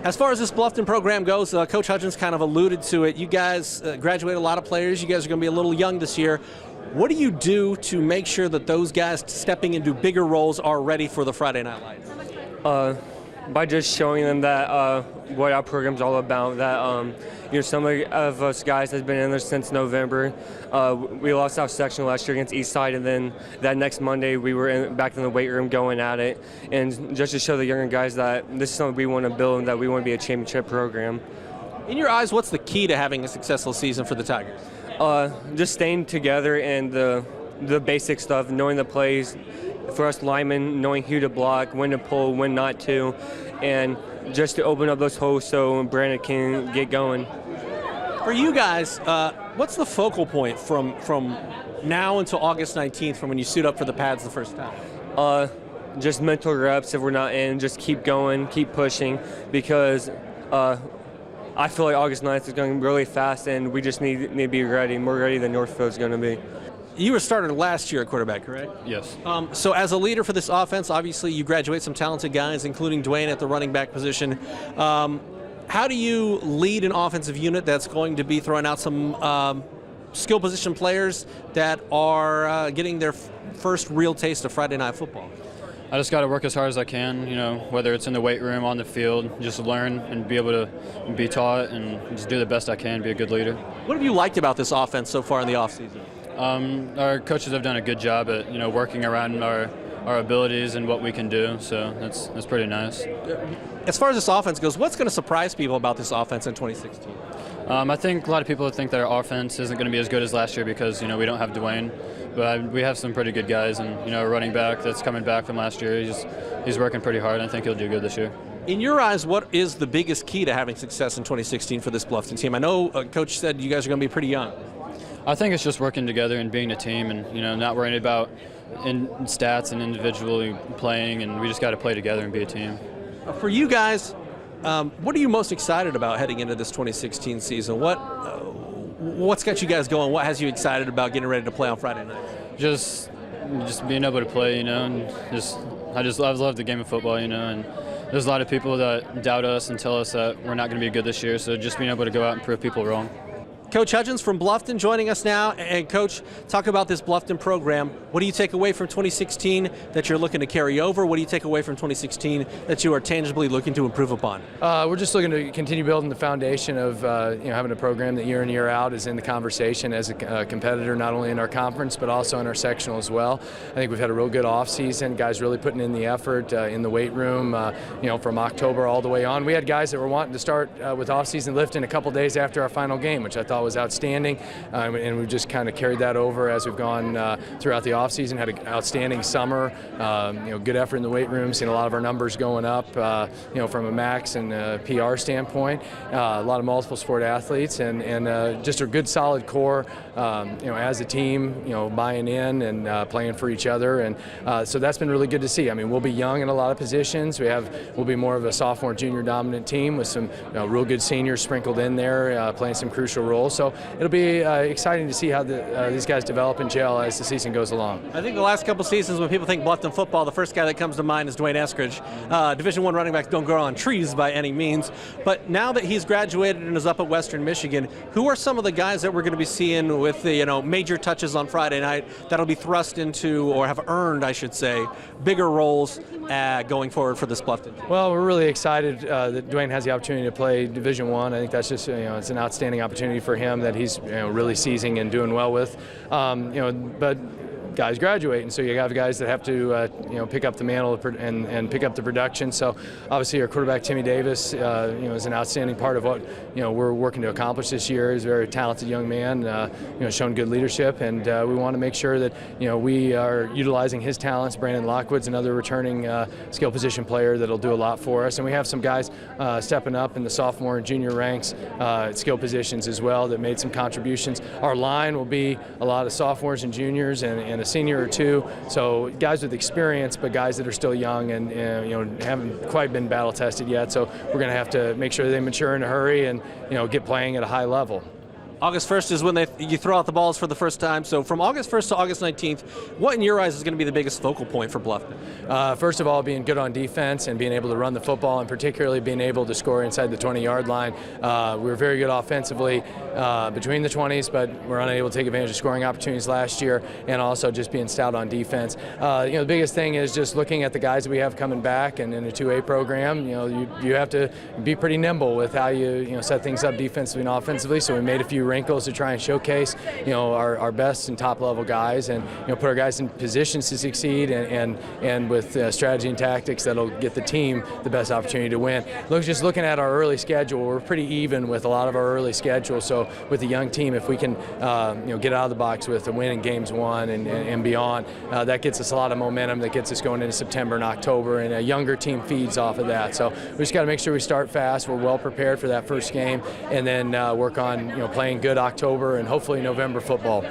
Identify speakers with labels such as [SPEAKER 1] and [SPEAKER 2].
[SPEAKER 1] As far as this Bluffton program goes, Coach Hudgins kind of alluded to it. You guys graduate a lot of players. You guys are going to be a little young this year. What do you do to make sure that those guys stepping into bigger roles are ready for the Friday Night Lights?
[SPEAKER 2] By just showing them that what our program's all about. That some of us guys has been in there since November. We lost our section last year against Eastside, and then that next Monday we were back in the weight room going at it. And just to show the younger guys that this is something we want to build and that we want to be a championship program.
[SPEAKER 1] In your eyes, what's the key to having a successful season for the Tigers?
[SPEAKER 2] Just staying together and the basic stuff, knowing the plays. For us linemen, knowing who to block, when to pull, when not to, and just to open up those holes so Brandon can get going.
[SPEAKER 1] For you guys, what's the focal point from now until August 19th from when you suit up for the pads the first time?
[SPEAKER 2] Just mental reps if we're not in, just keep going, keep pushing, because I feel like August 9th is going really fast and we just need to be ready, more ready than Northfield's going to be.
[SPEAKER 1] You were started last year at quarterback, correct?
[SPEAKER 3] Yes.
[SPEAKER 1] So as a leader for this offense, obviously you graduate some talented guys, including Dwayne at the running back position. How do you lead an offensive unit that's going to be throwing out some skill position players that are getting their first real taste of Friday Night Football?
[SPEAKER 3] I just got to work as hard as I can, whether it's in the weight room, on the field, just learn and be able to be taught and just do the best I can, be a good leader.
[SPEAKER 1] What have you liked about this offense so far in the offseason?
[SPEAKER 3] Our coaches have done a good job at working around our abilities and what we can do, so that's pretty nice.
[SPEAKER 1] As far as this offense goes, what's going to surprise people about this offense in 2016?
[SPEAKER 3] I think a lot of people think that our offense isn't going to be as good as last year because we don't have Dwayne, but we have some pretty good guys, and a running back that's coming back from last year. He's working pretty hard. I think he'll do good this year.
[SPEAKER 1] In your eyes, what is the biggest key to having success in 2016 for this Bluffton team? I know Coach said you guys are going to be pretty young.
[SPEAKER 3] I think it's just working together and being a team, and not worrying about in stats and individually playing, and we just got to play together and be a team.
[SPEAKER 1] For you guys, what are you most excited about heading into this 2016 season? What's got you guys going? What has you excited about getting ready to play on Friday night?
[SPEAKER 3] Just being able to play, and I love the game of football, and there's a lot of people that doubt us and tell us that we're not going to be good this year. So just being able to go out and prove people wrong.
[SPEAKER 1] Coach Hudgins from Bluffton joining us now. And Coach, talk about this Bluffton program. What do you take away from 2016 that you're looking to carry over? What do you take away from 2016 that you are tangibly looking to improve upon?
[SPEAKER 4] We're just looking to continue building the foundation of having a program that year in, year out is in the conversation as a competitor, not only in our conference but also in our sectional as well. I think we've had a real good off season. Guys really putting in the effort in the weight room. From October all the way on. We had guys that were wanting to start with off season lifting a couple days after our final game, which I thought was outstanding, and we've just kind of carried that over as we've gone throughout the offseason. Had an outstanding summer, good effort in the weight room, seen a lot of our numbers going up, from a max and PR standpoint. A lot of multiple sport athletes, and just a good solid core, as a team, buying in and playing for each other, and so that's been really good to see. I mean, we'll be young in a lot of positions. We'll be more of a sophomore, junior dominant team with some real good seniors sprinkled in there, playing some crucial roles. So it'll be exciting to see how these guys develop and gel as the season goes along.
[SPEAKER 1] I think the last couple seasons when people think Bluffton football, the first guy that comes to mind is Dwayne Eskridge. Division I running backs don't grow on trees by any means, but now that he's graduated and is up at Western Michigan, who are some of the guys that we're going to be seeing with the major touches on Friday night that'll be thrust into, or have earned, I should say, bigger roles going forward for this Bluffton?
[SPEAKER 4] Well, we're really excited that Dwayne has the opportunity to play Division I. I think that's just it's an outstanding opportunity for him that he's really seizing and doing well with. But guys graduate, and so you have guys that have to pick up the mantle and pick up the production. So obviously our quarterback Timmy Davis is an outstanding part of what we're working to accomplish this year. He's a very talented young man, shown good leadership, and we want to make sure that we are utilizing his talents. Brandon Lockwood's another returning skill position player that'll do a lot for us, and we have some guys stepping up in the sophomore and junior ranks at skill positions as well that made some contributions. Our line will be a lot of sophomores and juniors and a senior or two, so guys with experience, but guys that are still young and haven't quite been battle tested yet. So we're going to have to make sure they mature in a hurry and get playing at a high level.
[SPEAKER 1] August 1st is when you throw out the balls for the first time. So from August 1st to August 19th, what in your eyes is going to be the biggest focal point for Bluffton?
[SPEAKER 4] First of all, being good on defense and being able to run the football, and particularly being able to score inside the 20-yard line. We were very good offensively between the 20s, but we're unable to take advantage of scoring opportunities last year, and also just being stout on defense. The biggest thing is just looking at the guys that we have coming back, and in a 2A program, you have to be pretty nimble with how you set things up defensively and offensively. So we made a few wrinkles to try and showcase our best and top level guys, and put our guys in positions to succeed, and with strategy and tactics that'll get the team the best opportunity to win. Just looking at our early schedule, we're pretty even with a lot of our early schedule. So with the young team, if we can get out of the box with a win in games 1 and beyond, that gets us a lot of momentum. That gets us going into September and October, and a younger team feeds off of that. So we just got to make sure we start fast. We're well prepared for that first game, and then work on playing good October and hopefully November football.